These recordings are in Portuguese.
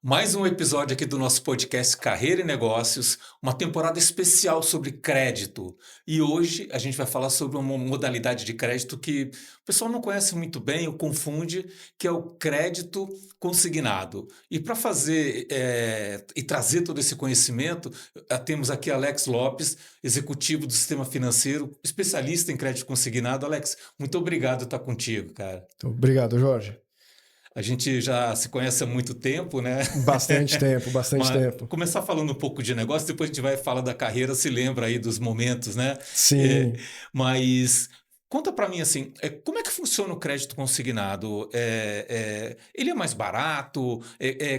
Mais um episódio aqui do nosso podcast Carreira e Negócios, uma temporada especial sobre crédito. E hoje a gente vai falar sobre uma modalidade de crédito que o pessoal não conhece muito bem ou confunde, que é o crédito consignado. E para fazer e trazer todo esse conhecimento, temos aqui Alex Lopes, executivo do Sistema Financeiro, especialista em crédito consignado. Alex, muito obrigado por estar contigo, cara. Então, obrigado, Jorge. A gente já se conhece há muito tempo, né? Bastante tempo, bastante Mas tempo. começar falando um pouco de negócio, depois a gente vai falar da carreira, se lembra aí dos momentos, né? É, Sim. mas conta para mim assim, como é que funciona o crédito consignado? Ele é mais barato?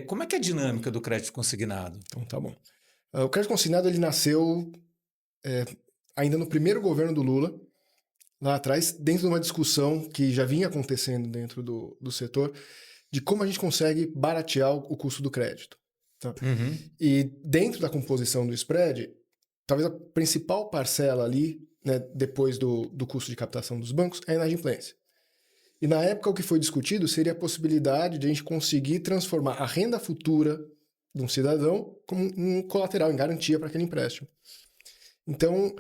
Como é que é a dinâmica do crédito consignado? Então tá bom. O crédito consignado ele nasceu é, ainda no primeiro governo do Lula, lá atrás, dentro de uma discussão que já vinha acontecendo dentro do setor, de como a gente consegue baratear o custo do crédito. Tá? Uhum. E dentro da composição do spread, talvez a principal parcela ali, né, depois do custo de captação dos bancos, é a inadimplência. E na época o que foi discutido seria a possibilidade de a gente conseguir transformar a renda futura de um cidadão como um colateral, em garantia para aquele empréstimo. Então,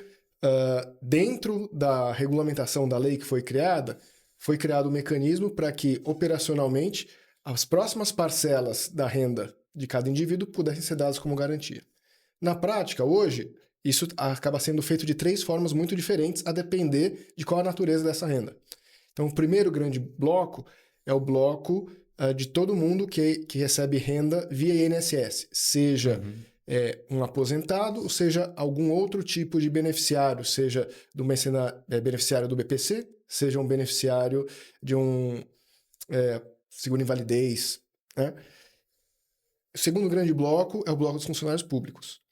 dentro da regulamentação da lei que foi criado um mecanismo para que, operacionalmente, as próximas parcelas da renda de cada indivíduo pudessem ser dadas como garantia. Na prática, hoje, isso acaba sendo feito de três formas muito diferentes, a depender de qual a natureza dessa renda. Então, o primeiro grande bloco é o bloco de todo mundo que recebe renda via INSS, seja Uhum. um aposentado, ou seja algum outro tipo de beneficiário, seja do beneficiário do BPC, seja um beneficiário de um seguro-invalidez. Né? O segundo grande bloco é o bloco dos funcionários públicos.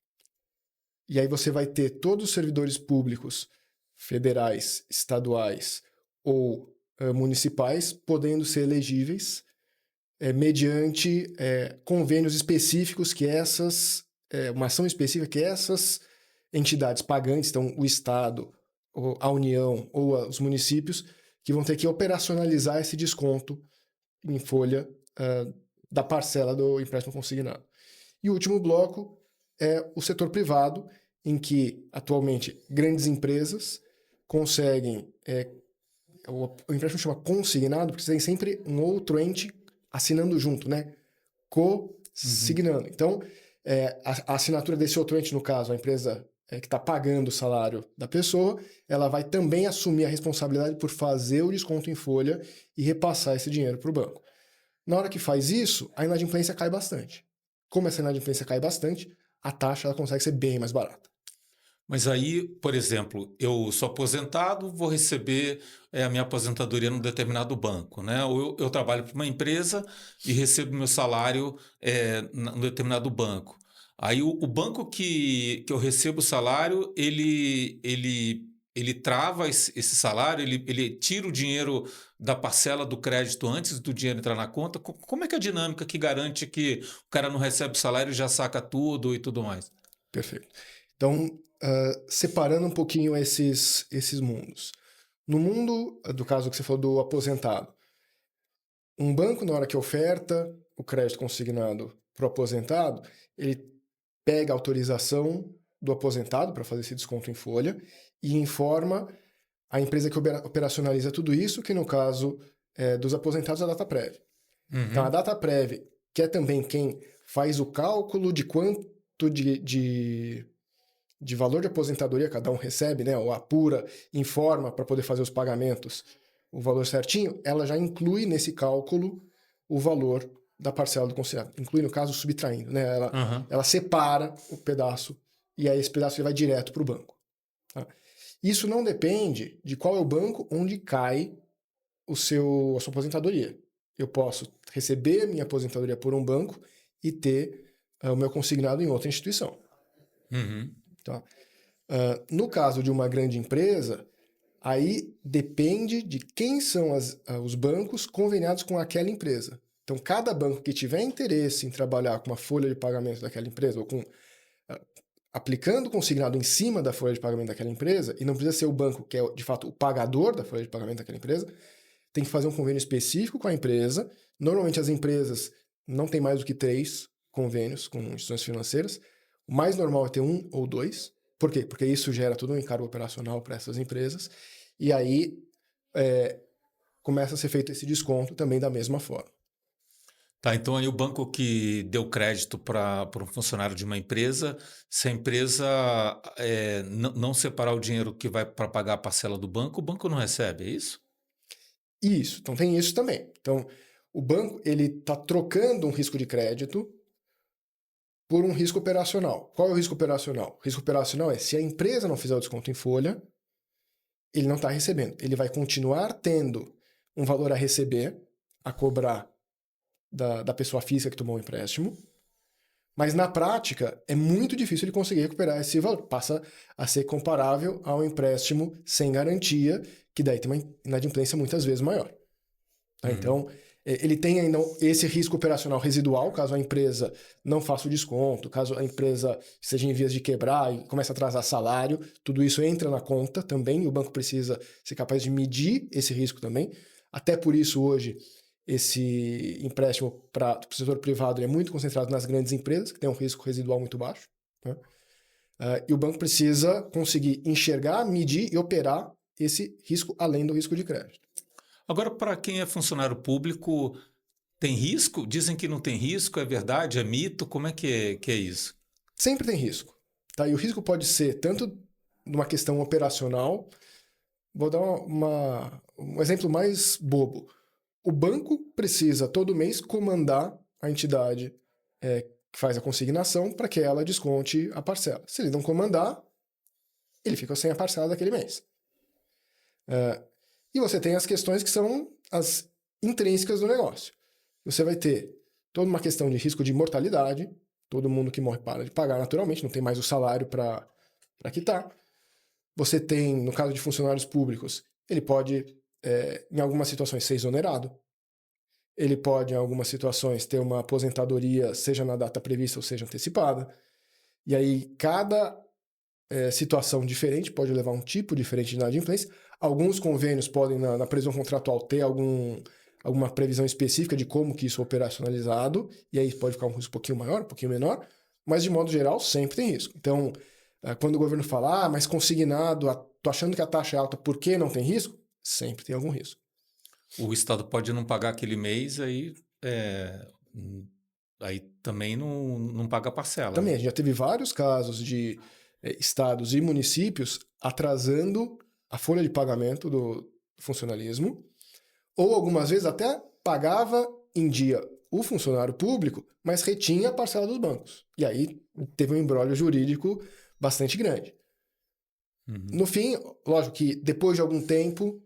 E aí você vai ter todos os servidores públicos, federais, estaduais ou municipais, podendo ser elegíveis mediante convênios específicos que uma ação específica que essas entidades pagantes, então o Estado, ou a União ou os municípios, que vão ter que operacionalizar esse desconto em folha da parcela do empréstimo consignado. E o último bloco é o setor privado, em que, atualmente, grandes empresas conseguem... o empréstimo chama consignado, porque você tem sempre um outro ente assinando junto, né? Uhum. Co-signando. Então, a assinatura desse outro ente, no caso, a empresa que está pagando o salário da pessoa, ela vai também assumir a responsabilidade por fazer o desconto em folha e repassar esse dinheiro para o banco. Na hora que faz isso, a inadimplência cai bastante. Como essa inadimplência cai bastante, a taxa ela consegue ser bem mais barata. Mas aí, por exemplo, eu sou aposentado, vou receber a minha aposentadoria num determinado banco, né? Ou eu trabalho para uma empresa e recebo meu salário num determinado banco. Aí o banco que eu recebo o salário, ele trava esse salário, ele tira o dinheiro da parcela do crédito antes do dinheiro entrar na conta. Como é que é a dinâmica que garante que o cara não recebe o salário e já saca tudo e tudo mais? Perfeito. Então, separando um pouquinho esses mundos. No mundo, do caso que você falou do aposentado, um banco, na hora que oferta o crédito consignado para o aposentado, ele pega a autorização do aposentado para fazer esse desconto em folha e informa a empresa que operacionaliza tudo isso, que no caso dos aposentados é a Dataprev. Então, a Uhum. Dataprev, que é também quem faz o cálculo de quanto de valor de aposentadoria cada um recebe, né, ou apura, informa para poder fazer os pagamentos o valor certinho, ela já inclui nesse cálculo o valor da parcela do consignado. Inclui, no caso, subtraindo. Né? Aham. Ela separa o pedaço e aí esse pedaço ele vai direto para o banco. Tá? Isso não depende de qual é o banco onde cai a sua aposentadoria. Eu posso receber minha aposentadoria por um banco e ter o meu consignado em outra instituição. Uhum. Tá? No caso de uma grande empresa, aí depende de quem são os bancos conveniados com aquela empresa. Então, cada banco que tiver interesse em trabalhar com uma folha de pagamento daquela empresa, ou aplicando o consignado em cima da folha de pagamento daquela empresa, e não precisa ser o banco que é, de fato, o pagador da folha de pagamento daquela empresa, tem que fazer um convênio específico com a empresa. Normalmente, as empresas não têm mais do que 3, convênios com instituições financeiras. O mais normal é ter 1 ou 2. Por quê? Porque isso gera todo um encargo operacional para essas empresas. E aí começa a ser feito esse desconto também da mesma forma. Tá, então aí o banco que deu crédito para um funcionário de uma empresa, se a empresa não separar o dinheiro que vai para pagar a parcela do banco, o banco não recebe, é isso? Isso, então tem isso também. Então, o banco ele está trocando um risco de crédito por um risco operacional. Qual é o risco operacional? O risco operacional é se a empresa não fizer o desconto em folha, ele não está recebendo. Ele vai continuar tendo um valor a receber, a cobrar da pessoa física que tomou o empréstimo, mas na prática é muito difícil ele conseguir recuperar esse valor. Passa a ser comparável ao empréstimo sem garantia, que daí tem uma inadimplência muitas vezes maior. Tá? Então, ele tem ainda esse risco operacional residual, caso a empresa não faça o desconto, caso a empresa esteja em vias de quebrar e comece a atrasar salário, tudo isso entra na conta também, e o banco precisa ser capaz de medir esse risco também. Até por isso, hoje, esse empréstimo para o setor privado é muito concentrado nas grandes empresas, que têm um risco residual muito baixo. Né? E o banco precisa conseguir enxergar, medir e operar esse risco além do risco de crédito. Agora, para quem é funcionário público, tem risco? Dizem que não tem risco, é verdade, é mito? Como é que é isso? Sempre tem risco. Tá? E o risco pode ser tanto numa questão operacional. Vou dar um exemplo mais bobo. O banco precisa, todo mês, comandar a entidade que faz a consignação para que ela desconte a parcela. Se ele não comandar, ele fica sem a parcela daquele mês. E você tem as questões que são as intrínsecas do negócio. Você vai ter toda uma questão de risco de mortalidade. Todo mundo que morre para de pagar naturalmente, não tem mais o salário para quitar. Você tem, no caso de funcionários públicos, ele pode, em algumas situações, ser exonerado. Ele pode, em algumas situações, ter uma aposentadoria, seja na data prevista ou seja antecipada. E aí, cada situação diferente pode levar a um tipo diferente de inadimplência. Alguns convênios podem, na previsão contratual, ter alguma previsão específica de como que isso é operacionalizado, e aí pode ficar um risco um pouquinho maior, um pouquinho menor, mas, de modo geral, sempre tem risco. Então, quando o governo fala, mas consignado, tô achando que a taxa é alta, por que não tem risco? Sempre tem algum risco. O Estado pode não pagar aquele mês, aí também não paga a parcela. Também, Né? a gente já teve vários casos de estados e municípios atrasando a folha de pagamento do funcionalismo, ou algumas vezes até pagava em dia o funcionário público, mas retinha a parcela dos bancos. E aí teve um imbróglio jurídico bastante grande. No fim, lógico que depois de algum tempo,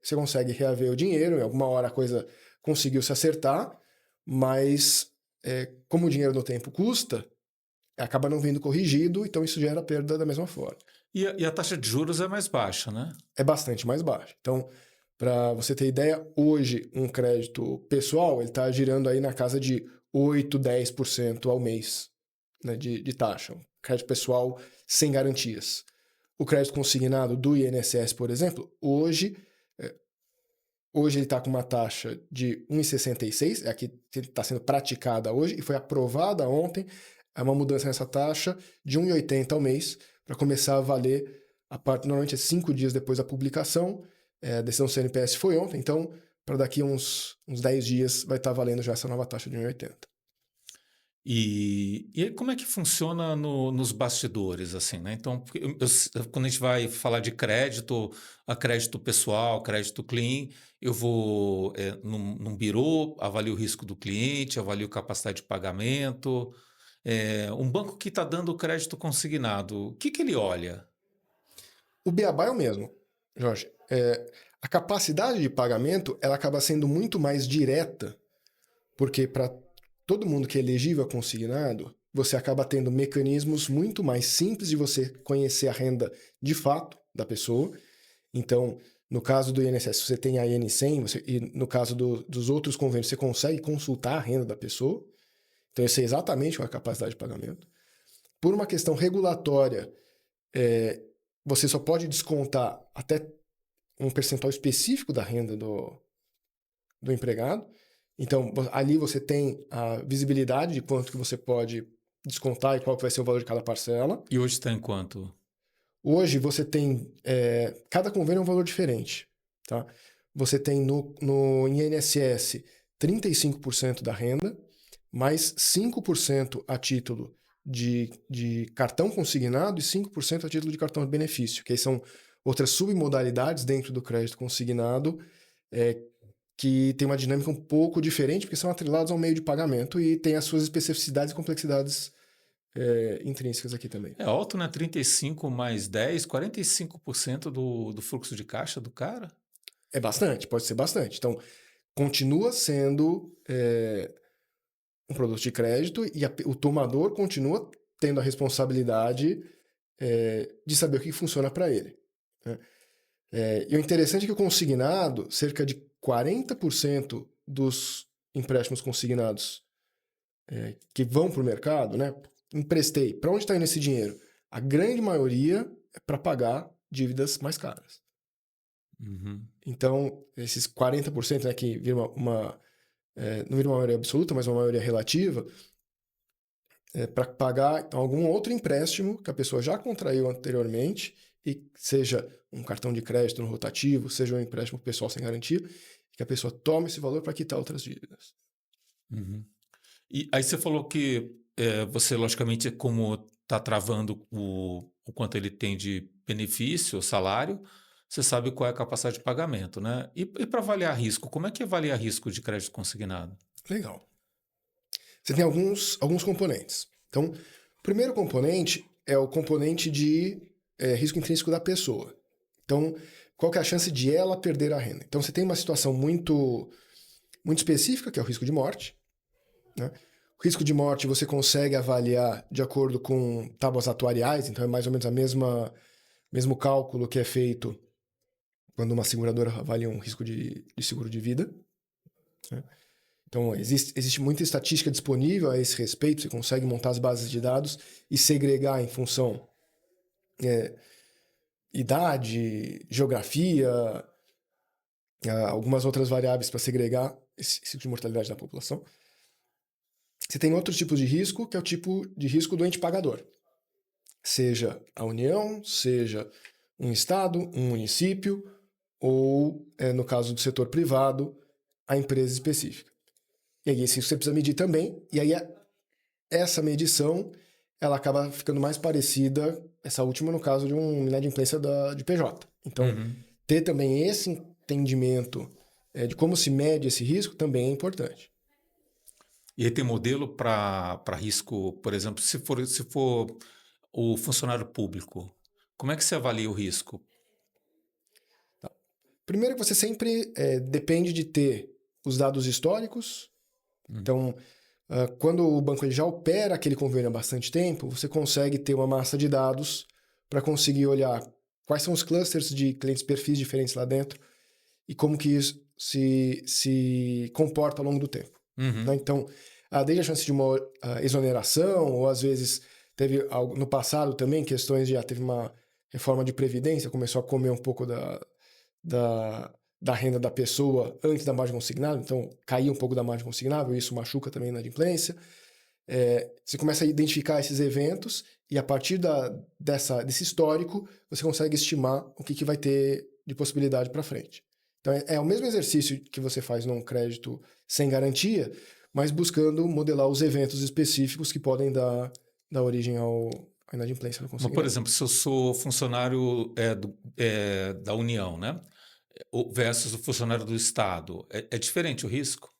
você consegue reaver o dinheiro, em alguma hora a coisa conseguiu se acertar, mas como o dinheiro no tempo custa, acaba não vindo corrigido, então isso gera perda da mesma forma. E a taxa de juros é mais baixa, né? É bastante mais baixa. Então, para você ter ideia, hoje um crédito pessoal ele está girando aí na casa de 8, 10% ao mês, né, de taxa. Um crédito pessoal sem garantias. O crédito consignado do INSS, por exemplo, hoje ele está com uma taxa de 1,66, é a que está sendo praticada hoje e foi aprovada ontem, é uma mudança nessa taxa de 1,80 ao mês para começar a valer, normalmente é 5 dias depois da publicação, a decisão do CNPS foi ontem, então para daqui uns 10 dias vai estar valendo já essa nova taxa de 1,80. E aí como é que funciona nos bastidores, assim, né? Então, quando a gente vai falar de crédito, a crédito pessoal, crédito clean, eu vou num birô, avalio o risco do cliente, avalio capacidade de pagamento. Um banco que está dando crédito consignado, o que ele olha? O beabá é o mesmo, Jorge. A capacidade de pagamento ela acaba sendo muito mais direta, porque para todo mundo que é elegível a consignado, você acaba tendo mecanismos muito mais simples de você conhecer a renda de fato da pessoa. Então, no caso do INSS, você tem a IN100, e no caso dos outros convênios, você consegue consultar a renda da pessoa. Então, eu sei exatamente qual é a capacidade de pagamento. Por uma questão regulatória, você só pode descontar até um percentual específico da renda do empregado. Então, ali você tem a visibilidade de quanto que você pode descontar e qual que vai ser o valor de cada parcela. E hoje está em quanto? Hoje você tem... cada convênio é um valor diferente, tá? Você tem no INSS 35% da renda, mais 5% a título de cartão consignado e 5% a título de cartão de benefício, que aí são outras submodalidades dentro do crédito consignado, que tem uma dinâmica um pouco diferente, porque são atrelados ao meio de pagamento e tem as suas especificidades e complexidades intrínsecas aqui também. É alto, né? 35 mais 10, 45% do fluxo de caixa do cara? É bastante, pode ser bastante. Então, continua sendo um produto de crédito e o tomador continua tendo a responsabilidade de saber o que funciona para ele, né? E o interessante é que o consignado, cerca de 40% dos empréstimos consignados que vão para o mercado, né? Emprestei, para onde está indo esse dinheiro? A grande maioria é para pagar dívidas mais caras. Uhum. Então, esses 40%, né, que vira não vira uma maioria absoluta, mas uma maioria relativa, para pagar algum outro empréstimo que a pessoa já contraiu anteriormente, e seja um cartão de crédito no rotativo, seja um empréstimo pessoal sem garantia, que a pessoa tome esse valor para quitar outras dívidas. Uhum. E aí você falou que você, logicamente, como está travando o quanto ele tem de benefício, salário, você sabe qual é a capacidade de pagamento, né? E para avaliar risco, como é que avalia risco de crédito consignado? Legal. Você tem alguns componentes. Então, o primeiro componente é o componente de risco intrínseco da pessoa. Então, qual que é a chance de ela perder a renda? Então, você tem uma situação muito, muito específica, que é o risco de morte, né? O risco de morte você consegue avaliar de acordo com tábuas atuariais, então é mais ou menos mesmo cálculo que é feito quando uma seguradora avalia um risco de seguro de vida, né? Então, existe muita estatística disponível a esse respeito, você consegue montar as bases de dados e segregar em função idade, geografia, algumas outras variáveis para segregar esse tipo de mortalidade da população. Você tem outros tipos de risco, que é o tipo de risco do ente pagador. Seja a União, seja um estado, um município, ou, no caso do setor privado, a empresa específica. E aí esse risco você precisa medir também, e aí essa medição ela acaba ficando mais parecida, essa última no caso de uma inadimplência de PJ. Então, ter também esse entendimento de como se mede esse risco também é importante. E aí tem modelo para risco, por exemplo, se for o funcionário público, como é que você avalia o risco? Tá. Primeiro que você sempre depende de ter os dados históricos. Então, quando o banco ele já opera aquele convênio há bastante tempo, você consegue ter uma massa de dados para conseguir olhar quais são os clusters de clientes perfis diferentes lá dentro e como que isso se comporta ao longo do tempo. Né? Então, desde a chance de uma exoneração, ou às vezes teve algo no passado também, questões de teve uma reforma de previdência, começou a comer um pouco da renda da pessoa antes da margem consignável, então caía um pouco da margem consignável, isso machuca também na inadimplência. Você começa a identificar esses eventos e a partir desse histórico você consegue estimar o que vai ter de possibilidade para frente. Então é o mesmo exercício que você faz num crédito sem garantia, mas buscando modelar os eventos específicos que podem dar origem à inadimplência do consignado. Mas, por exemplo, se eu sou funcionário da União, né? Versus o funcionário do Estado, é diferente o risco?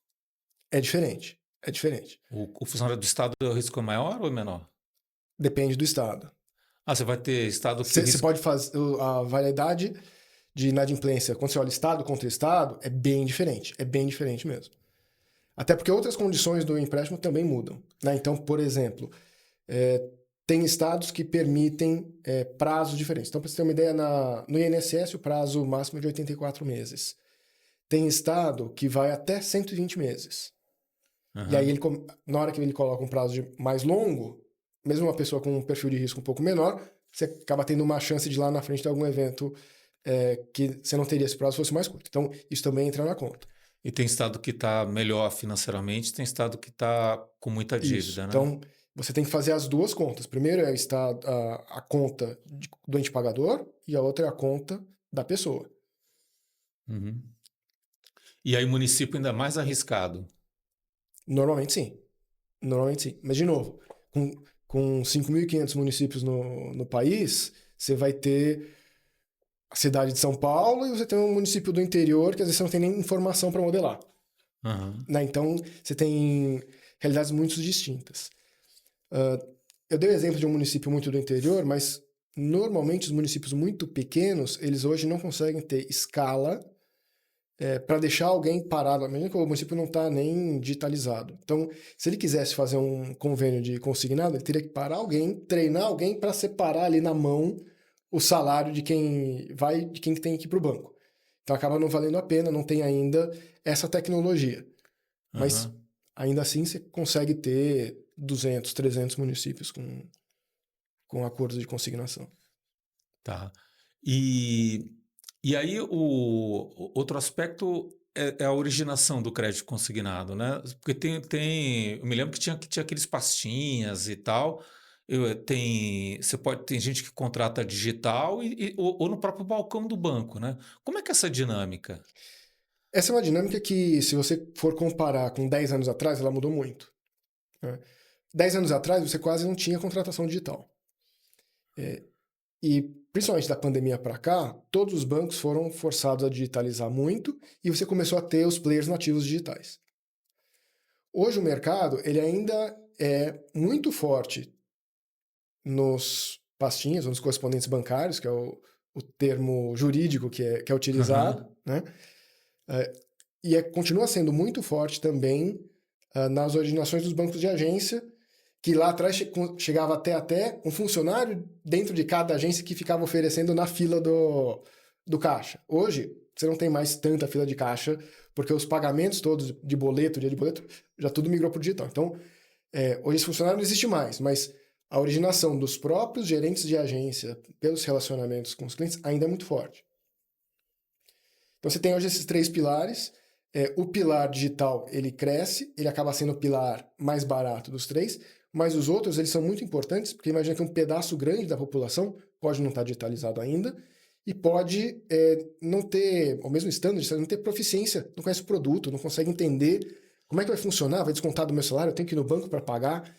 É diferente. O funcionário do Estado, o risco é maior ou é menor? Depende do Estado. Você vai ter Estado que... Você pode fazer a variedade de inadimplência, quando você olha Estado contra Estado, é bem diferente mesmo. Até porque outras condições do empréstimo também mudam, né? Então, por exemplo, tem estados que permitem prazos diferentes. Então, para você ter uma ideia, no INSS o prazo máximo é de 84 meses. Tem estado que vai até 120 meses. E aí, na hora que ele coloca um prazo mais longo, mesmo uma pessoa com um perfil de risco um pouco menor, você acaba tendo uma chance de lá na frente ter algum evento que você não teria esse prazo se fosse mais curto. Então, isso também entra na conta. E tem estado que está melhor financeiramente, tem estado que está com muita Isso. dívida, né? Então, você tem que fazer as duas contas. Primeiro é a conta do ente pagador e a outra é a conta da pessoa. Uhum. E aí o município ainda é mais arriscado. Normalmente sim. Normalmente sim. Mas, de novo, com 5.500 municípios no país, você vai ter a cidade de São Paulo e você tem um município do interior que às vezes você não tem nem informação para modelar. Uhum. Né? Então, você tem realidades muito distintas. Eu dei o exemplo de um município muito do interior, mas normalmente os municípios muito pequenos, eles hoje não conseguem ter escala para deixar alguém parado. Imagina que o município não está nem digitalizado. Então, se ele quisesse fazer um convênio de consignado, ele teria que parar alguém, treinar alguém para separar ali na mão o salário de quem vai, de quem tem que ir para o banco. Então, acaba não valendo a pena, não tem ainda essa tecnologia. Mas, Uhum. ainda assim, você consegue ter 200, 300 municípios com acordos de consignação. Tá. E, e aí o outro aspecto é a originação do crédito consignado, né? Porque eu me lembro que tinha aqueles pastinhas e tal. Tem gente que contrata digital ou no próprio balcão do banco, né? Como é que é essa dinâmica? Essa é uma dinâmica que, se você for comparar com 10 anos atrás, ela mudou muito. Né? 10 anos atrás, você quase não tinha contratação digital. E, principalmente da pandemia para cá, todos os bancos foram forçados a digitalizar muito e você começou a ter os players nativos digitais. Hoje o mercado ele ainda é muito forte nos pastinhas, ou nos correspondentes bancários, que é o termo jurídico que é utilizado, Aham. né? Continua sendo muito forte também nas originações dos bancos de agência, que lá atrás chegava até um funcionário dentro de cada agência que ficava oferecendo na fila do caixa. Hoje, você não tem mais tanta fila de caixa, porque os pagamentos todos de boleto, dia de boleto, já tudo migrou para o digital. Então, hoje esse funcionário não existe mais, mas a originação dos próprios gerentes de agência pelos relacionamentos com os clientes ainda é muito forte. Então, você tem hoje esses três pilares. O pilar digital, ele cresce, ele acaba sendo o pilar mais barato dos três, mas os outros, eles são muito importantes, porque imagina que um pedaço grande da população pode não estar digitalizado ainda e pode não ter, ao mesmo standard, não ter proficiência, não conhece o produto, não consegue entender como é que vai funcionar, vai descontar do meu salário, eu tenho que ir no banco para pagar.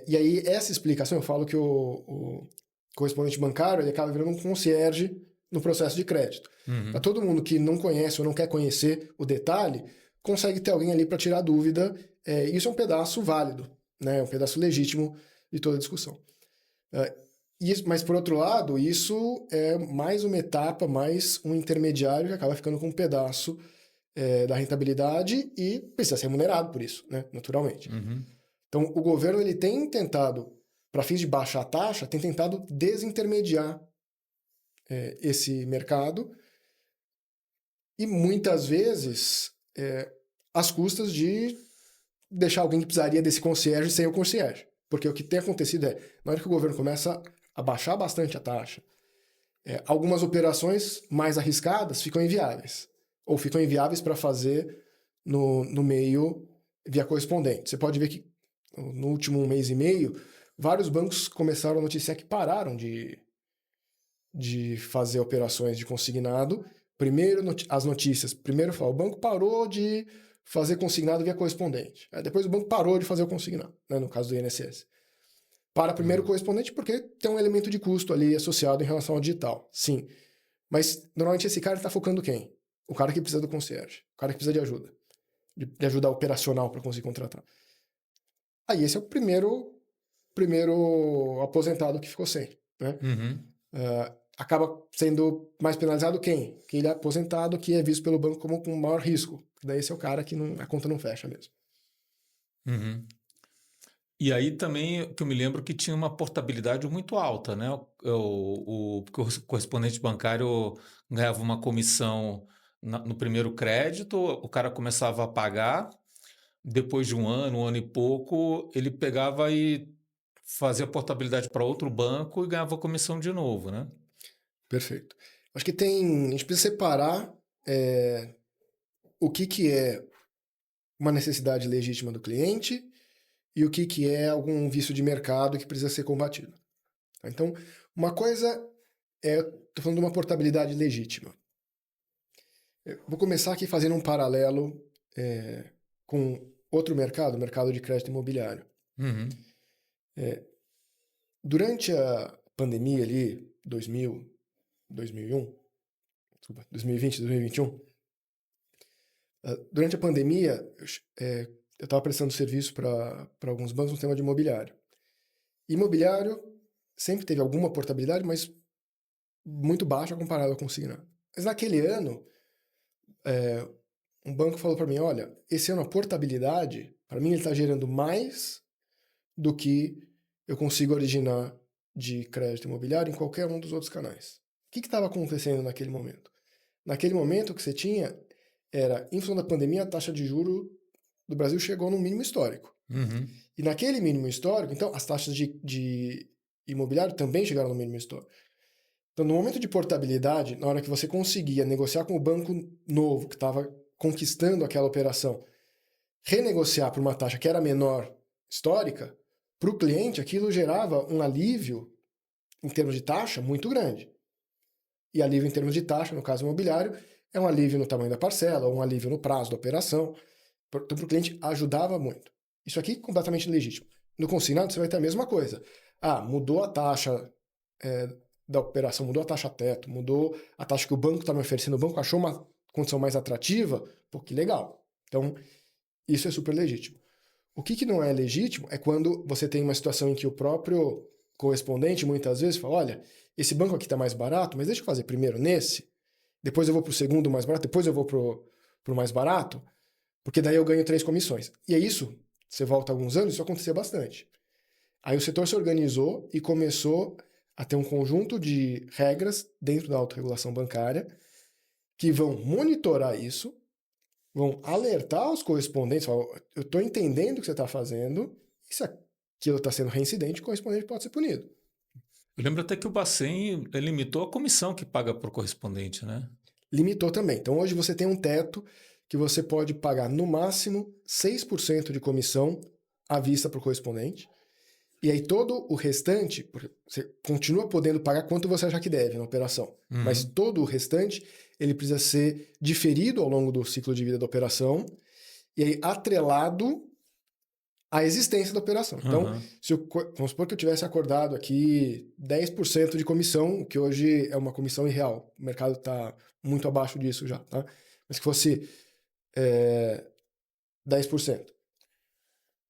E aí, essa explicação, eu falo que o correspondente bancário, ele acaba virando um concierge no processo de crédito. Para Uhum. todo mundo que não conhece ou não quer conhecer o detalhe, consegue ter alguém ali para tirar dúvida. Isso é um pedaço válido, né? Um pedaço legítimo de toda a discussão. Mas, por outro lado, isso é mais uma etapa, mais um intermediário que acaba ficando com um pedaço da rentabilidade e precisa ser remunerado por isso, né? Naturalmente. Uhum. Então, o governo ele tem tentado, para fins de baixar a taxa, tem tentado desintermediar esse mercado e muitas vezes às custas de deixar alguém que precisaria desse concierge sem o concierge. Porque o que tem acontecido na hora que o governo começa a baixar bastante a taxa, algumas operações mais arriscadas ficam inviáveis. Ou ficam inviáveis para fazer no meio via correspondente. Você pode ver que no último mês e meio, vários bancos começaram a noticiar que pararam de fazer operações de consignado. Primeiro, as notícias. Primeiro, o banco parou de fazer consignado via correspondente. Depois o banco parou de fazer o consignado, né, no caso do INSS. Para primeiro o Uhum. correspondente porque tem um elemento de custo ali associado em relação ao digital. Sim. Mas, normalmente, esse cara está focando quem? O cara que precisa do concierge. O cara que precisa de ajuda. De ajuda operacional para conseguir contratar. Aí esse é o primeiro aposentado que ficou sem, né? Uhum. Acaba sendo mais penalizado quem? Aquele aposentado que é visto pelo banco como com maior risco. Daí esse é o cara que a conta não fecha mesmo. Uhum. E aí também que eu me lembro que tinha uma portabilidade muito alta, né? Porque o correspondente bancário ganhava uma comissão no primeiro crédito, o cara começava a pagar, depois de um ano e pouco, ele pegava e fazia portabilidade para outro banco e ganhava comissão de novo, né? Perfeito. Acho que a gente precisa separar o que é uma necessidade legítima do cliente e o que é algum vício de mercado que precisa ser combatido. Então, uma coisa estou falando de uma portabilidade legítima. Vou começar aqui fazendo um paralelo com outro mercado, o mercado de crédito imobiliário. Uhum. Durante a pandemia ali, 2020, 2021, durante a pandemia, eu estava prestando serviço para alguns bancos no tema de imobiliário. Imobiliário sempre teve alguma portabilidade, mas muito baixa comparado ao consignado. Mas naquele ano, um banco falou para mim, olha, esse ano a portabilidade, para mim ele está gerando mais do que eu consigo originar de crédito imobiliário em qualquer um dos outros canais. O que estava acontecendo naquele momento? Naquele momento o que você tinha era, em função da pandemia, a taxa de juros do Brasil chegou num mínimo histórico. Uhum. E naquele mínimo histórico, então, as taxas de imobiliário também chegaram no mínimo histórico. Então, no momento de portabilidade, na hora que você conseguia negociar com o banco novo, que estava conquistando aquela operação, renegociar por uma taxa que era menor histórica, para o cliente aquilo gerava um alívio em termos de taxa muito grande. E alívio em termos de taxa, no caso imobiliário, é um alívio no tamanho da parcela, ou um alívio no prazo da operação. Então, para o cliente, ajudava muito. Isso aqui é completamente legítimo. No consignado, você vai ter a mesma coisa. Mudou a taxa da operação, mudou a taxa teto, mudou a taxa que o banco está me oferecendo, o banco achou uma condição mais atrativa, pô, que legal. Então, isso é super legítimo. O que não é legítimo é quando você tem uma situação em que o próprio correspondente, muitas vezes, fala, olha, esse banco aqui está mais barato, mas deixa eu fazer primeiro nesse, depois eu vou para o segundo mais barato, depois eu vou para o mais barato, porque daí eu ganho 3 comissões. E é isso, você volta alguns anos, isso acontecia bastante. Aí o setor se organizou e começou a ter um conjunto de regras dentro da autorregulação bancária que vão monitorar isso, vão alertar os correspondentes, falar, eu estou entendendo o que você está fazendo, e se aquilo está sendo reincidente, o correspondente pode ser punido. Eu lembro até que o Bacen limitou a comissão que paga por correspondente, né? Limitou também. Então hoje você tem um teto que você pode pagar no máximo 6% de comissão à vista para o correspondente. E aí todo o restante, você continua podendo pagar quanto você achar que deve na operação. Uhum. Mas todo o restante, ele precisa ser diferido ao longo do ciclo de vida da operação e aí atrelado à existência da operação. Então, vamos supor que eu tivesse acordado aqui 10% de comissão, que hoje é uma comissão irreal. O mercado está muito abaixo disso já, tá? Mas que fosse 10%.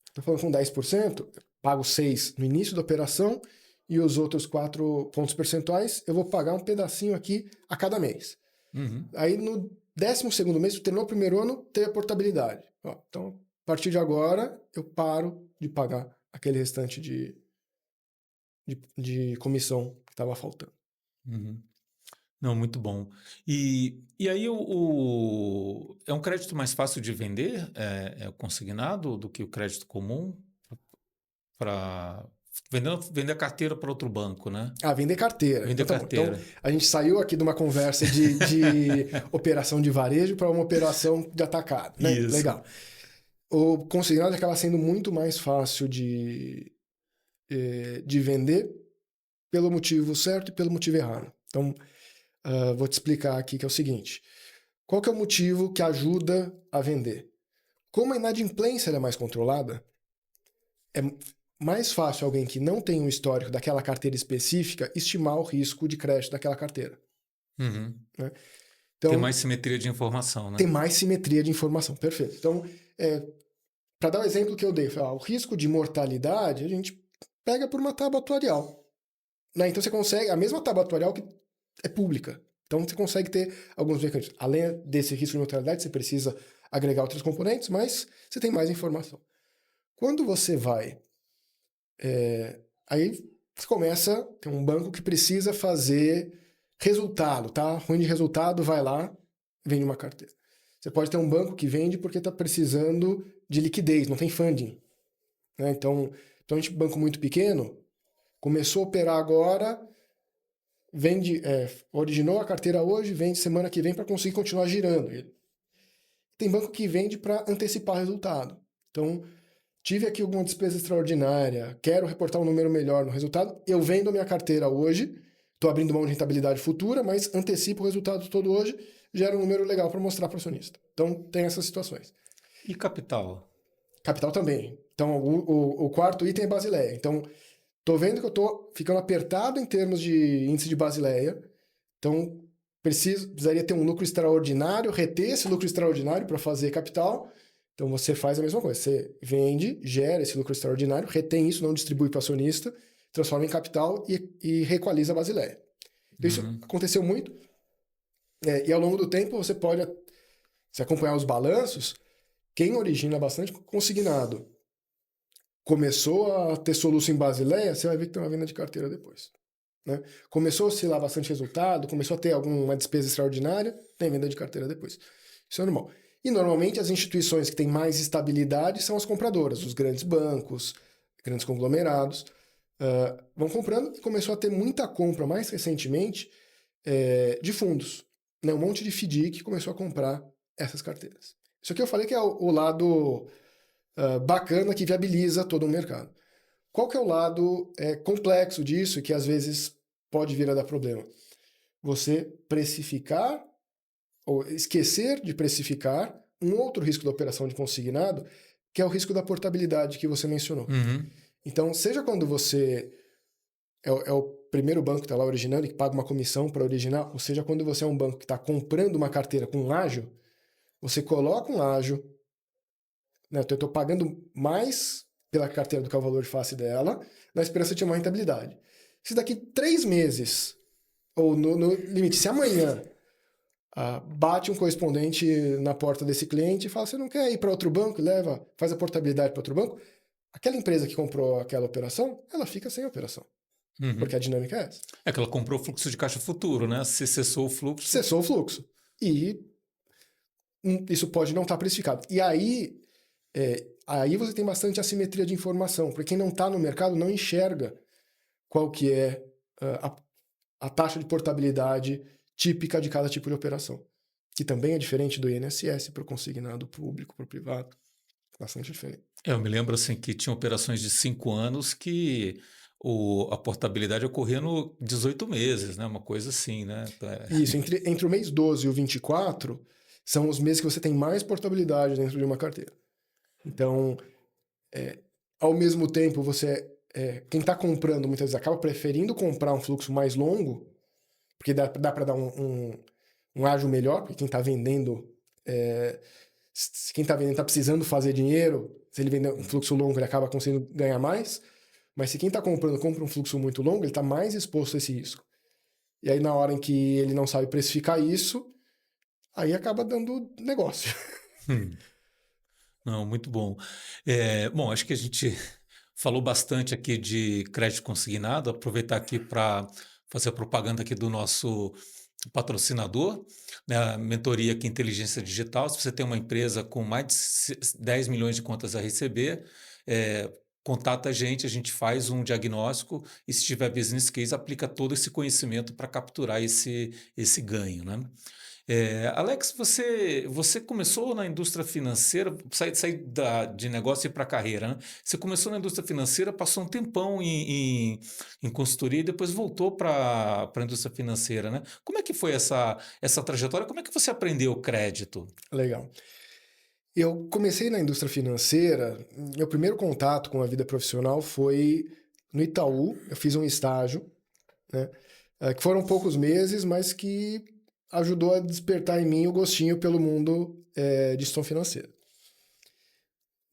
Estou falando com 10%, pago 6 no início da operação e os outros 4 pontos percentuais eu vou pagar um pedacinho aqui a cada mês. Uhum. Aí no 12º mês, terminou o primeiro ano, teve a portabilidade. Então, a partir de agora, eu paro de pagar aquele restante de comissão que estava faltando. Uhum. Não, muito bom. E aí é um crédito mais fácil de vender, o consignado, do que o crédito comum para vender a carteira para outro banco, né? Vender carteira. Vender Então, carteira. Então, a gente saiu aqui de uma conversa de operação de varejo para uma operação de atacado, né? Isso. Legal. O consignado acaba sendo muito mais fácil de vender pelo motivo certo e pelo motivo errado. Então, vou te explicar aqui que é o seguinte. Qual que é o motivo que ajuda a vender? Como a inadimplência é mais controlada, é mais fácil alguém que não tem um histórico daquela carteira específica estimar o risco de crédito daquela carteira. Uhum. Né? Então, tem mais simetria de informação, né? Tem mais simetria de informação, perfeito. Então, para dar o exemplo que eu dei, o risco de mortalidade a gente pega por uma tábua atuarial. Né? Então você consegue, a mesma tábua atuarial que é pública. Então você consegue ter alguns mecanismos. Além desse risco de mortalidade, você precisa agregar outros componentes, mas você tem mais informação. Quando você vai... aí você começa, tem um banco que precisa fazer resultado, tá? Ruim de resultado, vai lá, vende uma carteira. Você pode ter um banco que vende porque está precisando de liquidez, não tem funding. Né? Então, a gente, banco muito pequeno, começou a operar agora, originou a carteira hoje, vende semana que vem para conseguir continuar girando. Tem banco que vende para antecipar resultado. Então, tive aqui alguma despesa extraordinária, quero reportar um número melhor no resultado, eu vendo a minha carteira hoje, estou abrindo mão de rentabilidade futura, mas antecipo o resultado todo hoje, gera um número legal para mostrar para o acionista. Então, tem essas situações. E capital? Capital também. Então, o quarto item é Basileia. Então, estou vendo que eu estou ficando apertado em termos de índice de Basileia. Então, precisaria ter um lucro extraordinário, reter esse lucro extraordinário para fazer capital. Então, você faz a mesma coisa. Você vende, gera esse lucro extraordinário, retém isso, não distribui para o acionista, transforma em capital e reequaliza a Basileia. Então, isso aconteceu muito. E ao longo do tempo, você pode, se acompanhar os balanços, quem origina bastante consignado começou a ter soluço em Basileia, você vai ver que tem uma venda de carteira depois. Né? Começou a oscilar bastante resultado, começou a ter alguma despesa extraordinária, tem venda de carteira depois. Isso é normal. E normalmente as instituições que têm mais estabilidade são as compradoras, os grandes bancos, grandes conglomerados, vão comprando e começou a ter muita compra mais recentemente de fundos. Né? Um monte de FDIC começou a comprar essas carteiras. Isso aqui eu falei que é o lado bacana que viabiliza todo o mercado. Qual que é o lado complexo disso e que às vezes pode vir a dar problema? Você precificar ou esquecer de precificar um outro risco da operação de consignado, que é o risco da portabilidade que você mencionou. Então, seja quando você é o primeiro banco que está lá originando e que paga uma comissão para originar, ou seja, quando você é um banco que está comprando uma carteira com um ágio, você coloca um ágio, né, eu estou pagando mais pela carteira do que é o valor de face dela, na esperança de ter uma rentabilidade. Se daqui 3 meses, ou no limite, se amanhã bate um correspondente na porta desse cliente e fala, você não quer ir para outro banco, leva, faz a portabilidade para outro banco, aquela empresa que comprou aquela operação, ela fica sem operação. Porque a dinâmica é essa. É que ela comprou o fluxo de caixa futuro, né? Se cessou o fluxo... Cessou o fluxo. E isso pode não estar precificado. E aí você tem bastante assimetria de informação, porque quem não está no mercado não enxerga qual que é a taxa de portabilidade típica de cada tipo de operação, que também é diferente do INSS para o consignado público, para o privado, bastante diferente. Eu me lembro assim que tinha operações de 5 anos que a portabilidade ocorria no 18 meses, né? Uma coisa assim, né? Isso, entre o mês 12 e o 24 são os meses que você tem mais portabilidade dentro de uma carteira. Então, ao mesmo tempo, quem está comprando muitas vezes acaba preferindo comprar um fluxo mais longo, porque dá para dar um ágio melhor, porque quem está vendendo, está precisando fazer dinheiro, se ele vender um fluxo longo, ele acaba conseguindo ganhar mais, mas se quem está comprando compra um fluxo muito longo, ele está mais exposto a esse risco. E aí, na hora em que ele não sabe precificar isso, aí acaba dando negócio. Não, muito bom. Bom, acho que a gente falou bastante aqui de crédito consignado, aproveitar aqui para fazer a propaganda aqui do nosso patrocinador, né, a mentoria aqui Inteligência Digital. Se você tem uma empresa com mais de 10 milhões de contas a receber, contata a gente faz um diagnóstico e se tiver business case, aplica todo esse conhecimento para capturar esse ganho, né? Alex, você começou na indústria financeira, sair de negócio e ir para a carreira, né? Você começou na indústria financeira, passou um tempão em consultoria e depois voltou para a indústria financeira, né? Como é que foi essa trajetória? Como é que você aprendeu crédito? Legal. Eu comecei na indústria financeira, meu primeiro contato com a vida profissional foi no Itaú. Eu fiz um estágio, né, que foram poucos meses, mas que ajudou a despertar em mim o gostinho pelo mundo de gestão financeira.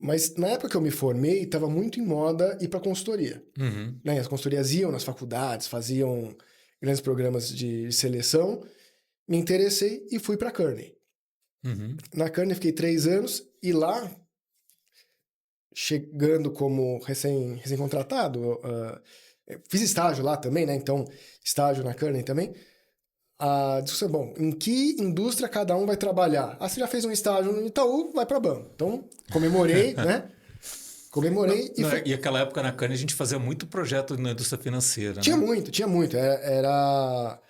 Mas na época que eu me formei, estava muito em moda ir para consultoria. Né? As consultorias iam nas faculdades, faziam grandes programas de seleção. Me interessei e fui para a Kearney. Na Kearney fiquei 3 anos e lá, chegando como recém-contratado, fiz estágio lá também, né? Então, estágio na Kearney também. A discussão, bom, em que indústria cada um vai trabalhar? Você já fez um estágio no Itaú, vai para banco. Então, comemorei, né? Comemorei. E aquela época na Kearney a gente fazia muito projeto na indústria financeira. Tinha né? muito. Era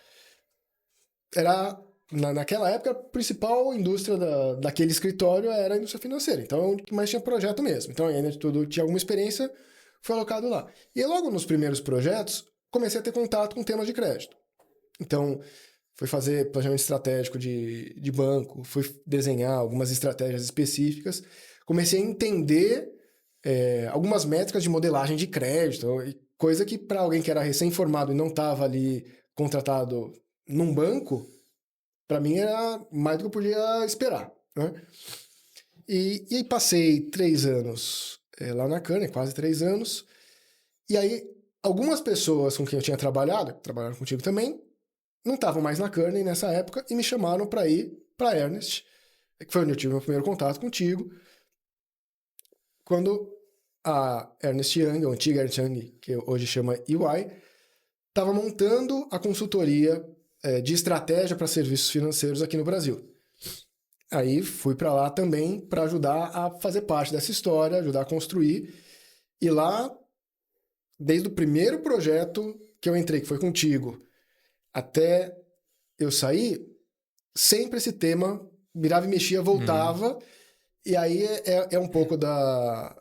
naquela época, a principal indústria daquele escritório era a indústria financeira. Então, é onde que mais tinha projeto mesmo. Então, ainda de tudo, tinha alguma experiência, foi alocado lá. E logo nos primeiros projetos, comecei a ter contato com temas de crédito. Então, fui fazer planejamento estratégico de banco, fui desenhar algumas estratégias específicas, comecei a entender algumas métricas de modelagem de crédito, coisa que para alguém que era recém-formado e não estava ali contratado num banco, para mim era mais do que eu podia esperar, né? E aí passei 3 anos lá na Kearney, quase 3 anos, e aí algumas pessoas com quem eu tinha trabalhado, que trabalharam contigo também, não estavam mais na Kearney nessa época e me chamaram para ir para a Ernest, que foi onde eu tive meu primeiro contato contigo, quando a Ernst Young, a antiga Ernst Young, que hoje chama EY, estava montando a consultoria de estratégia para serviços financeiros aqui no Brasil. Aí fui para lá também para ajudar a fazer parte dessa história, ajudar a construir. E lá, desde o primeiro projeto que eu entrei, que foi contigo, até eu sair, sempre esse tema virava e mexia, voltava. E aí é um pouco da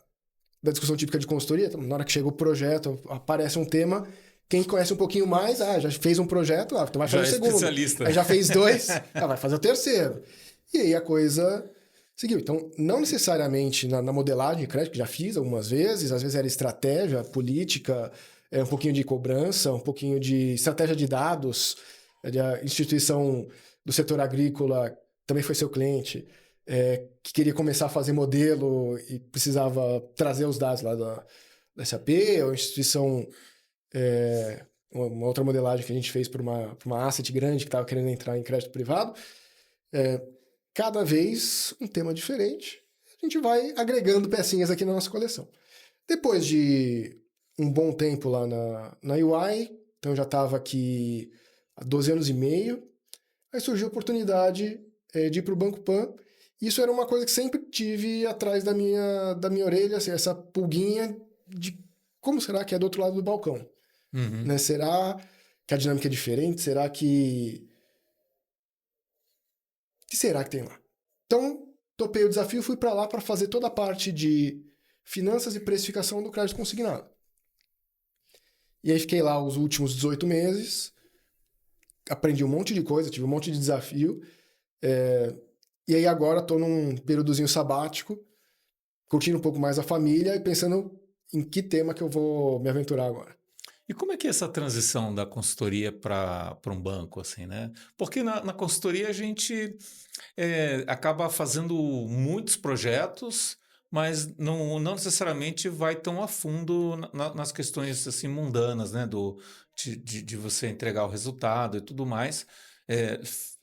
discussão típica de consultoria. Então, na hora que chega o projeto, aparece um tema, quem conhece um pouquinho mais, já fez um projeto, então vai fazer o segundo. Especialista. Aí já fez 2, vai fazer o terceiro. E aí a coisa seguiu. Então, não necessariamente na modelagem de crédito, que já fiz algumas vezes, às vezes era estratégia, política, um pouquinho de cobrança, um pouquinho de estratégia de dados, a instituição do setor agrícola também foi seu cliente, que queria começar a fazer modelo e precisava trazer os dados lá da SAP, ou instituição, uma outra modelagem que a gente fez para uma asset grande que estava querendo entrar em crédito privado. Cada vez um tema diferente, a gente vai agregando pecinhas aqui na nossa coleção. Depois de um bom tempo lá na UI, então eu já estava aqui há 12 anos e meio, aí surgiu a oportunidade de ir para o Banco Pan. Isso era uma coisa que sempre tive atrás da minha orelha, assim, essa pulguinha de como será que é do outro lado do balcão. Né? Será que a dinâmica é diferente? Será que... O que será que tem lá? Então, topei o desafio, fui para lá para fazer toda a parte de finanças e precificação do crédito consignado. E aí fiquei lá os últimos 18 meses, aprendi um monte de coisa, tive um monte de desafio, e aí agora estou num períodozinho sabático, curtindo um pouco mais a família e pensando em que tema que eu vou me aventurar agora. E como é que é essa transição da consultoria para um banco, assim, né? Porque na consultoria a gente acaba fazendo muitos projetos, mas não necessariamente vai tão a fundo nas questões assim mundanas, né? De você entregar o resultado e tudo mais.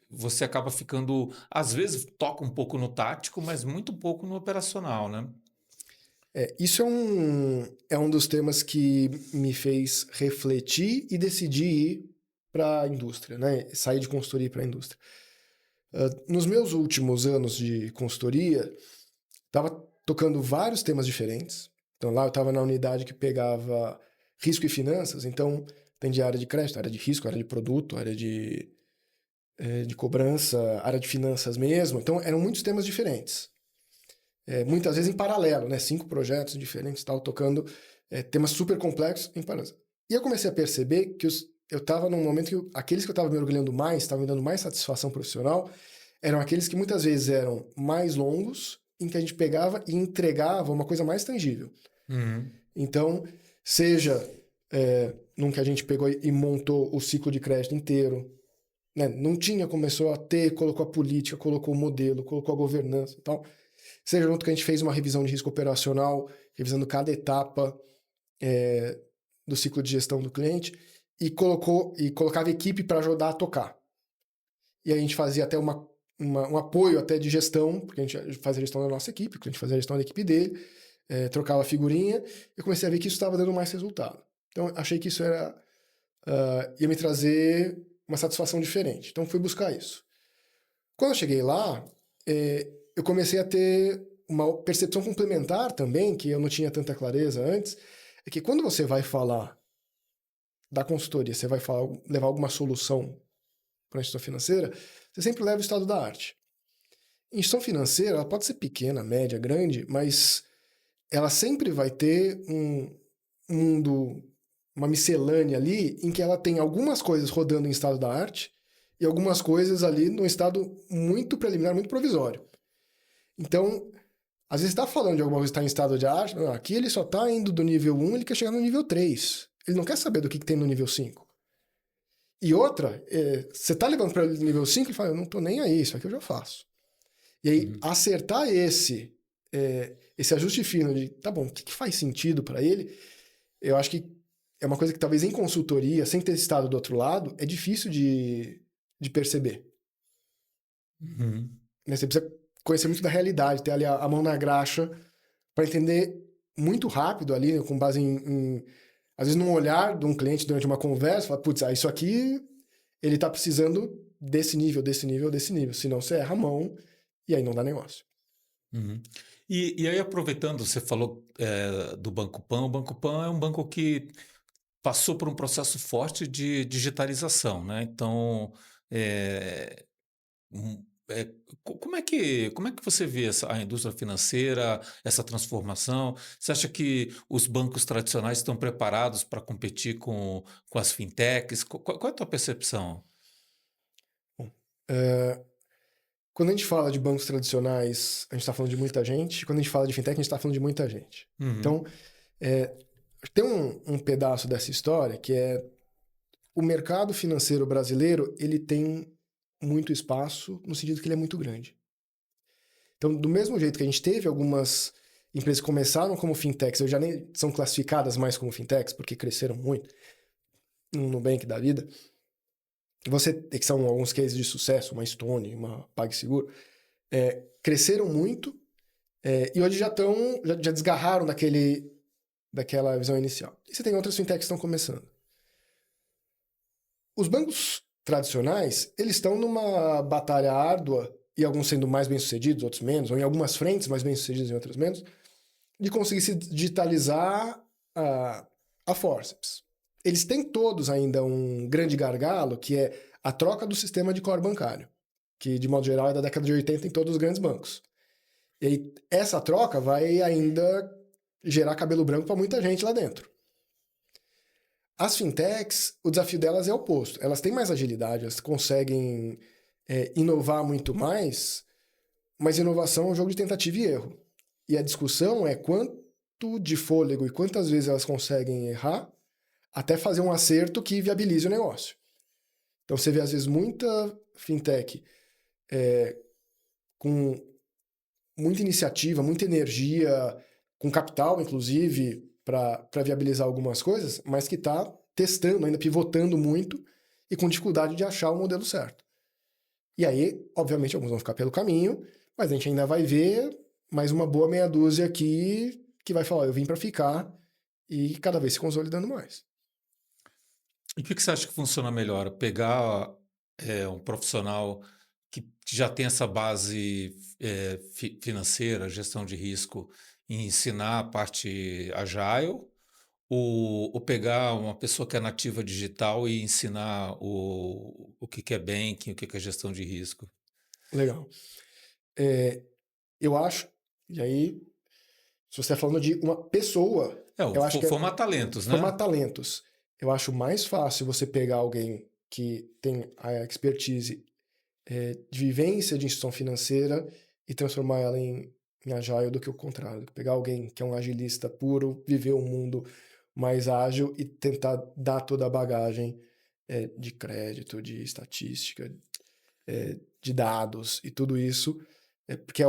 Você acaba ficando, às vezes toca um pouco no tático, mas muito pouco no operacional, né? Isso é um dos temas que me fez refletir e decidir ir para a indústria, né? Sair de consultoria para a indústria. Nos meus últimos anos de consultoria, estava tocando vários temas diferentes. Então lá eu estava na unidade que pegava risco e finanças, então tem de área de crédito, área de risco, área de produto, área de cobrança, área de finanças mesmo. Então eram muitos temas diferentes. Muitas vezes em paralelo, né? 5 projetos diferentes, tal, tocando temas super complexos em paralelo. E eu comecei a perceber que eu estava num momento que aqueles que eu estava me orgulhando mais, estavam me dando mais satisfação profissional, eram aqueles que muitas vezes eram mais longos, em que a gente pegava e entregava uma coisa mais tangível. Então, seja num que a gente pegou e montou o ciclo de crédito inteiro, né? Não tinha, começou a ter, colocou a política, colocou o modelo, colocou a governança e tal. Seja junto que a gente fez uma revisão de risco operacional, revisando cada etapa do ciclo de gestão do cliente, e colocava equipe para ajudar a tocar. E aí a gente fazia até um apoio até de gestão, porque a gente fazia a gestão da nossa equipe, a gente fazia a gestão da equipe dele, trocava figurinha, eu comecei a ver que isso estava dando mais resultado. Então achei que isso ia me trazer uma satisfação diferente. Então fui buscar isso. Quando eu cheguei lá, eu comecei a ter uma percepção complementar também, que eu não tinha tanta clareza antes, é que quando você vai falar da consultoria, você vai levar alguma solução para a instituição financeira, você sempre leva o estado da arte. A instituição financeira, ela pode ser pequena, média, grande, mas ela sempre vai ter um mundo, uma miscelânea ali, em que ela tem algumas coisas rodando em estado da arte e algumas coisas ali num estado muito preliminar, muito provisório. Então, às vezes está falando de alguma coisa que está em estado de arte, não, aqui ele só está indo do nível 1, ele quer chegar no nível 3. Ele não quer saber do que tem no nível 5. E outra, você está levando para ele nível 5 e fala, eu não estou nem aí, isso aqui eu já faço. E aí, acertar esse ajuste fino de, tá bom, o que faz sentido para ele, eu acho que é uma coisa que talvez em consultoria, sem ter estado do outro lado, é difícil de perceber. Uhum. Né? Você precisa conhecer muito da realidade, ter ali a mão na graxa para entender muito rápido ali, né, com base às vezes num olhar de um cliente durante uma conversa, fala, putz, isso aqui ele tá precisando desse nível, desse nível, desse nível. Senão você erra a mão e aí não dá negócio. Uhum. E aí, aproveitando, você falou do Banco Pan. O Banco Pan é um banco que passou por um processo forte de digitalização, né? Então, como é que você vê a indústria financeira, essa transformação? Você acha que os bancos tradicionais estão preparados para competir com as fintechs? Qual é a tua percepção? Bom, quando a gente fala de bancos tradicionais, a gente está falando de muita gente. Quando a gente fala de fintech, a gente está falando de muita gente. Uhum. Então, tem um pedaço dessa história que é o mercado financeiro brasileiro, ele tem muito espaço no sentido que ele é muito grande. Então, do mesmo jeito que a gente teve algumas empresas que começaram como fintechs, hoje já nem são classificadas mais como fintechs, porque cresceram muito, no Nubank da vida, que são alguns cases de sucesso, uma Stone, uma PagSeguro, cresceram muito e hoje já desgarraram daquela visão inicial. E você tem outras fintechs que estão começando. Os bancos tradicionais, eles estão numa batalha árdua, e alguns sendo mais bem-sucedidos, outros menos, ou em algumas frentes mais bem-sucedidas, em outras menos, de conseguir se digitalizar a forceps. Eles têm todos ainda um grande gargalo, que é a troca do sistema de core bancário, que, de modo geral, é da década de 80 em todos os grandes bancos. E aí, essa troca vai ainda gerar cabelo branco para muita gente lá dentro. As fintechs, o desafio delas é o oposto. Elas têm mais agilidade, elas conseguem inovar muito mais, mas inovação é um jogo de tentativa e erro. E a discussão é quanto de fôlego e quantas vezes elas conseguem errar até fazer um acerto que viabilize o negócio. Então você vê, às vezes, muita fintech com muita iniciativa, muita energia, com capital, inclusive, para viabilizar algumas coisas, mas que está testando, ainda pivotando muito e com dificuldade de achar o modelo certo. E aí, obviamente, alguns vão ficar pelo caminho, mas a gente ainda vai ver mais uma boa meia dúzia aqui que vai falar, eu vim para ficar e cada vez se consolidando mais. E o que você acha que funciona melhor? Pegar um profissional que já tem essa base financeira, gestão de risco, e ensinar a parte agile, ou pegar uma pessoa que é nativa digital e ensinar o que é banking, o que é gestão de risco? Legal. Eu acho, e aí, se você está falando de uma pessoa, eu acho que formar talentos, né? formar talentos. Eu acho mais fácil você pegar alguém que tem a expertise de vivência de instituição financeira e transformar ela em agile do que o contrário. Pegar alguém que é um agilista puro, viver um mundo mais ágil e tentar dar toda a bagagem de crédito, de estatística, de dados e tudo isso, porque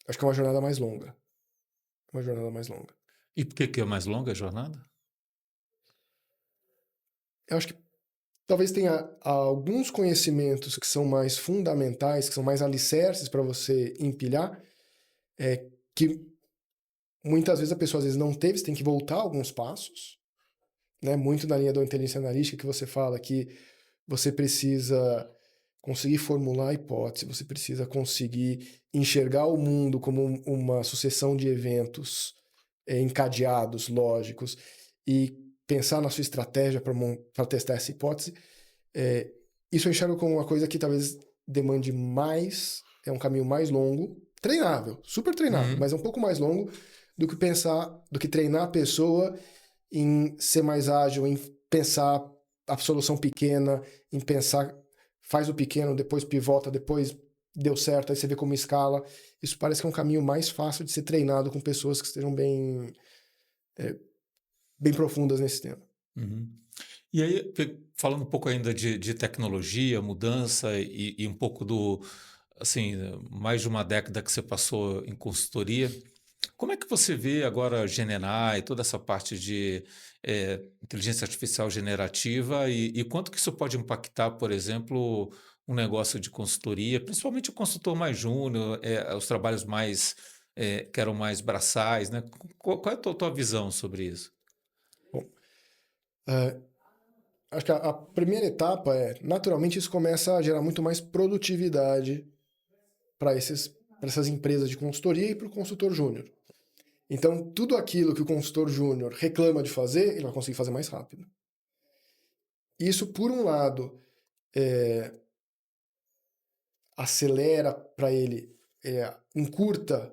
acho que é uma jornada mais longa. Uma jornada mais longa. E por que é mais longa a jornada? Eu acho que talvez tenha alguns conhecimentos que são mais fundamentais, que são mais alicerces para você empilhar, que muitas vezes a pessoa às vezes não teve, você tem que voltar alguns passos, né? Muito na linha da inteligência analítica que você fala que você precisa conseguir formular a hipótese, você precisa conseguir enxergar o mundo como uma sucessão de eventos encadeados, lógicos, e pensar na sua estratégia para testar essa hipótese, isso eu enxergo como uma coisa que talvez demande mais, é um caminho mais longo, treinável, super treinável, mas é um pouco mais longo do que treinar a pessoa em ser mais ágil, em pensar a solução pequena, em pensar, faz o pequeno, depois pivota, depois deu certo, aí você vê como escala. Isso parece que é um caminho mais fácil de ser treinado com pessoas que estejam bem profundas nesse tema. Uhum. E aí, falando um pouco ainda de tecnologia, mudança e um pouco assim, mais de uma década que você passou em consultoria, como é que você vê agora GenAI, toda essa parte de inteligência artificial generativa e quanto que isso pode impactar, por exemplo, um negócio de consultoria, principalmente o consultor mais júnior, os trabalhos que eram mais braçais, né? Qual é a tua visão sobre isso? Bom, acho que a primeira etapa naturalmente, isso começa a gerar muito mais produtividade para essas empresas de consultoria e para o consultor júnior. Então, tudo aquilo que o consultor júnior reclama de fazer, ele vai conseguir fazer mais rápido. Isso, por um lado, acelera para ele, encurta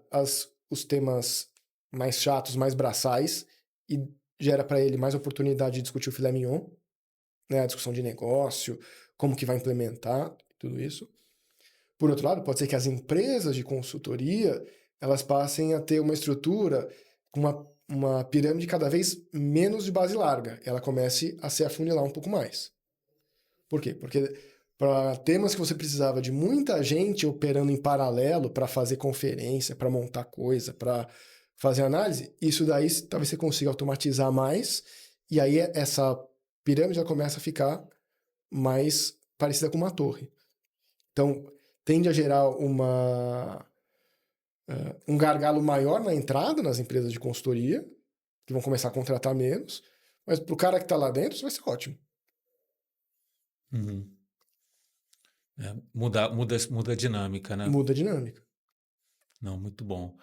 os temas mais chatos, mais braçais, e gera para ele mais oportunidade de discutir o filé mignon, né, a discussão de negócio, como que vai implementar, tudo isso. Por outro lado, pode ser que as empresas de consultoria elas passem a ter uma estrutura com uma pirâmide cada vez menos de base larga. Ela comece a se afunilar um pouco mais. Por quê? Porque para temas que você precisava de muita gente operando em paralelo para fazer conferência, para montar coisa, para fazer análise, isso daí talvez você consiga automatizar mais, e aí essa pirâmide já começa a ficar mais parecida com uma torre. Então, tende a gerar um gargalo maior na entrada nas empresas de consultoria, que vão começar a contratar menos, mas para o cara que está lá dentro, isso vai ser ótimo. Uhum. Muda a dinâmica, né? Muda a dinâmica. Não, muito bom.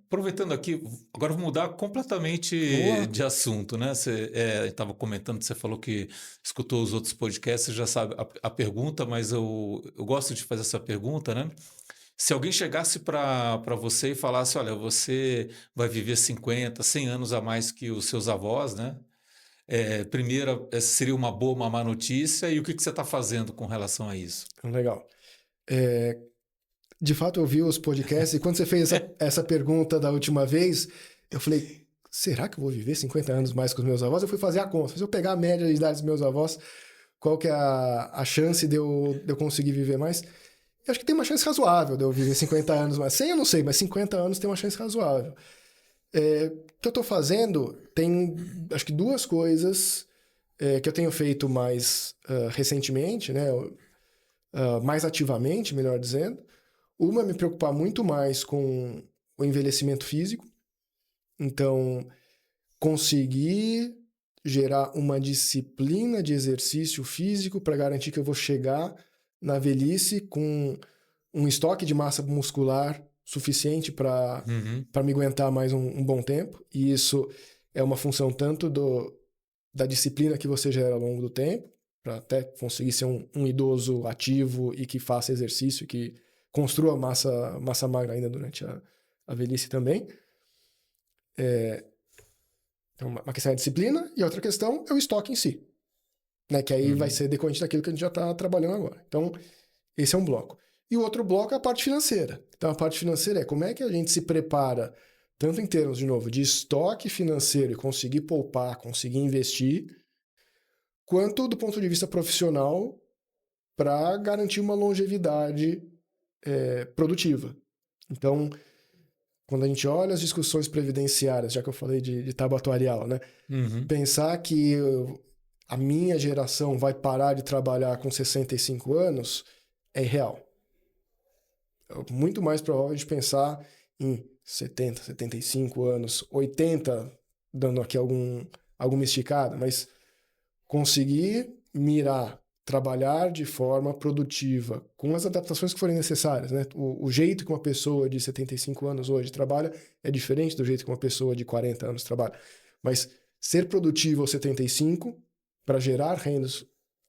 Aproveitando aqui, agora vou mudar completamente de assunto, né? Você estava comentando, você falou que escutou os outros podcasts, você já sabe a pergunta, mas eu gosto de fazer essa pergunta, né? Se alguém chegasse para você e falasse, olha, você vai viver 50, 100 anos a mais que os seus avós, né? Primeiro, seria uma boa, uma má notícia, e o que você está fazendo com relação a isso? Legal. De fato, eu vi os podcasts, e quando você fez essa pergunta da última vez, eu falei, será que eu vou viver 50 anos mais que os meus avós? Eu fui fazer a conta. Se eu pegar a média de idade dos meus avós, qual que é a chance de eu conseguir viver mais? Eu acho que tem uma chance razoável de eu viver 50 anos mais. 100 eu não sei, mas 50 anos tem uma chance razoável. O que eu estou fazendo tem, acho que duas coisas que eu tenho feito mais recentemente, né? Mais ativamente, melhor dizendo. Uma é me preocupar muito mais com o envelhecimento físico. Então, conseguir gerar uma disciplina de exercício físico para garantir que eu vou chegar na velhice com um estoque de massa muscular suficiente para me aguentar mais um bom tempo. E isso é uma função tanto da disciplina que você gera ao longo do tempo, para até conseguir ser um idoso ativo e que faça exercício e que construa massa magra ainda durante a velhice também. Então, uma questão é a disciplina, e a outra questão é o estoque em si, né? Que aí vai ser decorrente daquilo que a gente já está trabalhando agora. Então, esse é um bloco. E o outro bloco é a parte financeira. Então, a parte financeira é como é que a gente se prepara, tanto em termos, de novo, de estoque financeiro e conseguir poupar, conseguir investir, quanto do ponto de vista profissional para garantir uma longevidade produtiva. Então, quando a gente olha as discussões previdenciárias, já que eu falei de tábua atuarial, né? Pensar que a minha geração vai parar de trabalhar com 65 anos é irreal. É muito mais provável de pensar em 70, 75 anos, 80, dando aqui alguma esticada, mas conseguir mirar, trabalhar de forma produtiva, com as adaptações que forem necessárias, né? O jeito que uma pessoa de 75 anos hoje trabalha é diferente do jeito que uma pessoa de 40 anos trabalha. Mas ser produtivo aos 75, para gerar rendas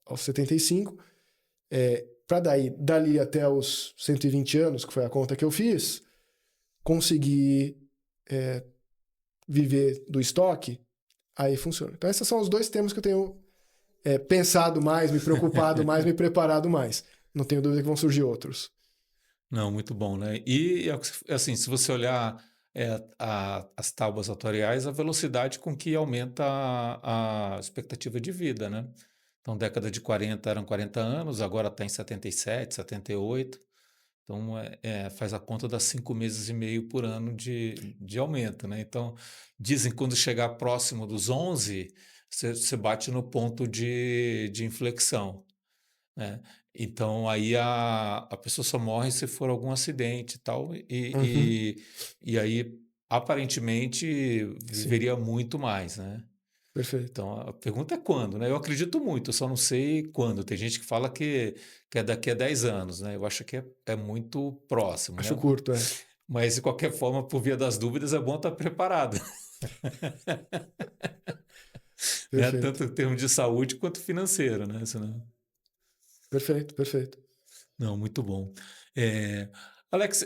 aos 75, para dali até os 120 anos, que foi a conta que eu fiz, conseguir viver do estoque, aí funciona. Então, esses são os 2 temas que eu tenho pensado mais, me preocupado mais, me preparado mais. Não tenho dúvida que vão surgir outros. Não, muito bom, né? E assim, se você olhar as tábuas atuariais, a velocidade com que aumenta a expectativa de vida, né? Então, década de 40 eram 40 anos, agora está em 77, 78. Então, faz a conta das 5 meses e meio por ano de aumento, né? Então, dizem que quando chegar próximo dos 11, você bate no ponto de inflexão, né? Então, aí a pessoa só morre se for algum acidente e tal, Uhum, e aí, aparentemente, sim, viveria muito mais, né? perfeito. Então, a pergunta é quando, né? Eu acredito muito, eu só não sei quando. Tem gente que fala que é daqui a 10 anos, né? Eu acho que é muito próximo, Acho né? curto, Mas, de qualquer forma, por via das dúvidas, é bom estar preparado, né? Perfeito. Tanto em termos de saúde quanto financeiro, né? Senão... Perfeito, perfeito. Não, muito bom. É, Alex,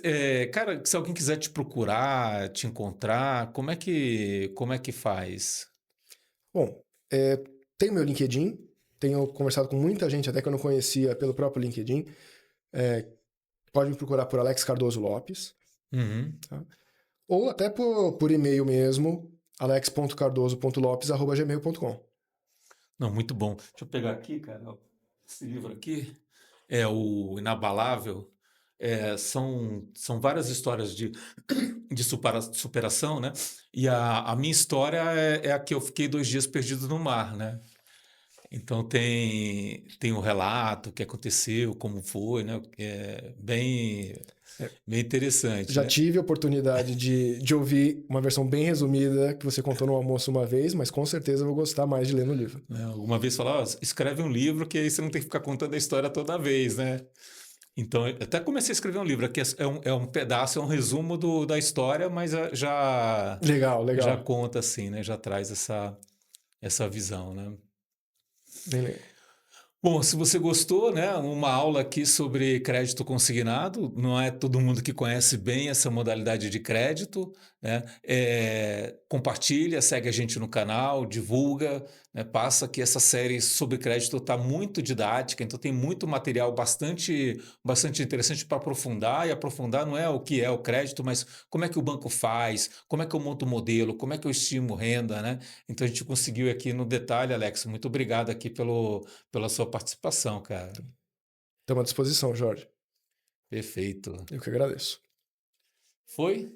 cara, se alguém quiser te procurar, te encontrar, como é que faz? Bom, tenho meu LinkedIn, tenho conversado com muita gente, até que eu não conhecia, pelo próprio LinkedIn. É, pode me procurar por Alex Cardoso Lopes, Uhum. tá? Ou até por e-mail mesmo, alex.cardoso.lopes@gmail.com. Não, muito bom. Deixa eu pegar aqui, cara, ó, esse livro aqui é o Inabalável. São várias histórias de superação, né? E a minha história é a que eu fiquei 2 dias perdido no mar, né? Então tem o relato, o que aconteceu, como foi, né? É bem interessante, Já né? tive a oportunidade de ouvir uma versão bem resumida que você contou no almoço uma vez, mas com certeza eu vou gostar mais de ler no livro. Né? Alguma vez falar, ó, escreve um livro que aí você não tem que ficar contando a história toda vez, né? Então, eu até comecei a escrever um livro. Aqui é um pedaço, é um resumo da história, mas Legal, já legal. conta assim, né? Já traz essa visão, né? Bem legal. Bom, se você gostou, né, uma aula aqui sobre crédito consignado, não é todo mundo que conhece bem essa modalidade de crédito, né? Compartilha, segue a gente no canal, divulga, né? Passa que essa série sobre crédito está muito didática, então tem muito material bastante interessante para aprofundar, e aprofundar não é o que é o crédito, mas como é que o banco faz, como é que eu monto o modelo, como é que eu estimo renda, né? Então a gente conseguiu aqui no detalhe, Alex, muito obrigado aqui pela sua participação, cara. Estamos à disposição, Jorge. Perfeito. Eu que agradeço. Foi?